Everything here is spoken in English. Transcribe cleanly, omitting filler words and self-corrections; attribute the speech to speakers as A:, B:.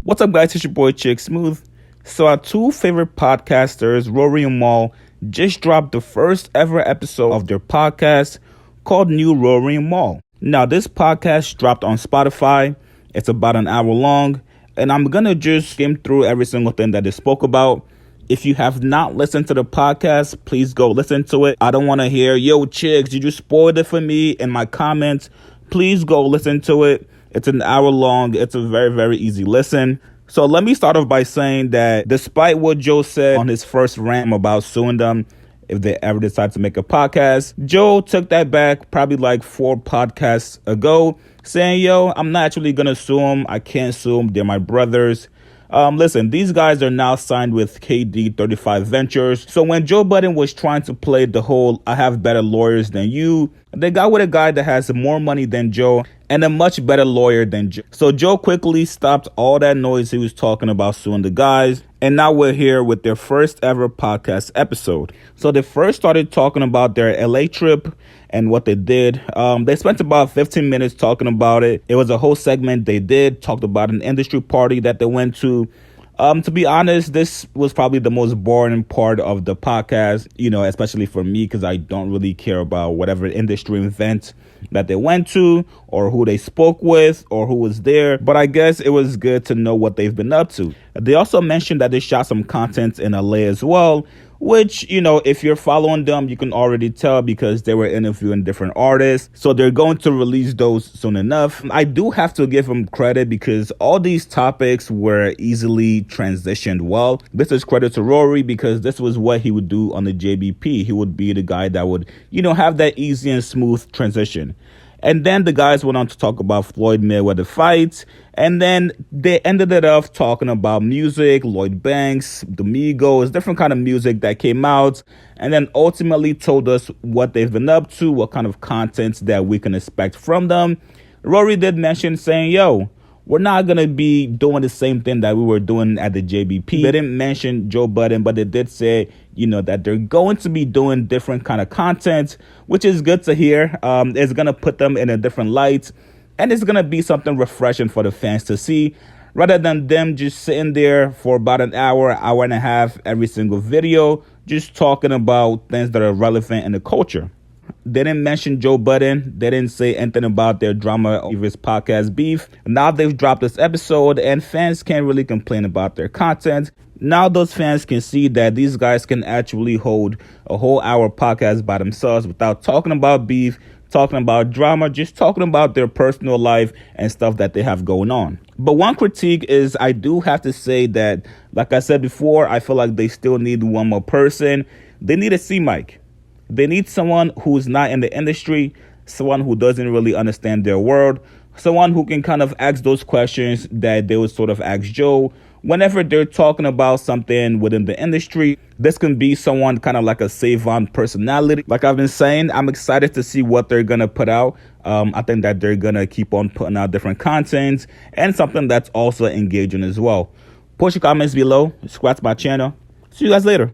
A: What's up, guys? It's your boy Chick Smooth. So our two favorite podcasters, Rory and Mal, just dropped the first ever episode of their podcast called New Rory and Mal. Now, this podcast dropped on Spotify. It's about an hour long, and I'm gonna just skim through every single thing that they spoke about. If you have not listened to the podcast, please go listen to it. I don't want to hear, yo, Chicks, you just spoiled it for me in my comments. Please go listen to it. It's an hour long. It's a very, very easy listen. So let me start off by saying that despite what Joe said on his first rant about suing them if they ever decide to make a podcast, Joe took that back probably like 4 podcasts ago, saying, yo, I'm not actually going to sue them. I can't sue them. They're my brothers. Listen, these guys are now signed with KD 35 Ventures. So when Joe Budden was trying to play the whole I have better lawyers than you, they got with a guy that has more money than Joe and a much better lawyer than Joe. So Joe quickly stopped all that noise he was talking about suing the guys. And now we're here with their first ever podcast episode. So they first started talking about their LA trip and what they did. They spent about 15 minutes talking about it. It was a whole segment they did, talked about an industry party that they went to. To be honest, this was probably the most boring part of the podcast, especially for me, because I don't really care about whatever industry event that they went to or who they spoke with or who was there. But I guess it was good to know what they've been up to. They also mentioned that they shot some content in LA as well, which, if you're following them, you can already tell because they were interviewing different artists. So they're going to release those soon enough. I do have to give them credit because all these topics were easily transitioned well. This is credit to Rory because this was what he would do on the JBP. He would be the guy that would, have that easy and smooth transition. And then the guys went on to talk about Floyd Mayweather fights. And then they ended it off talking about music, Lloyd Banks, the Migos, different kind of music that came out. And then ultimately told us what they've been up to, what kind of content that we can expect from them. Rory did mention saying, yo, we're not going to be doing the same thing that we were doing at the JBP. They didn't mention Joe Budden, but they did say, that they're going to be doing different kind of content, which is good to hear. It's going to put them in a different light, and it's going to be something refreshing for the fans to see, rather than them just sitting there for about an hour and a half every single video, just talking about things that are relevant in the culture. They didn't mention Joe Budden. They didn't say anything about their drama over his podcast beef. Now they've dropped this episode and fans can't really complain about their content. Now those fans can see that these guys can actually hold a whole hour podcast by themselves without talking about beef, talking about drama, just talking about their personal life and stuff that they have going on. But one critique is I do have to say that, like I said before, I feel like they still need one more person. They need a C-Mic. They need someone who's not in the industry, someone who doesn't really understand their world, someone who can kind of ask those questions that they would sort of ask Joe whenever they're talking about something within the industry. This can be someone kind of like a Savon personality. Like I've been saying, I'm excited to see what they're going to put out. I think that they're going to keep on putting out different content and something that's also engaging as well. Post your comments below. Subscribe to my channel. See you guys later.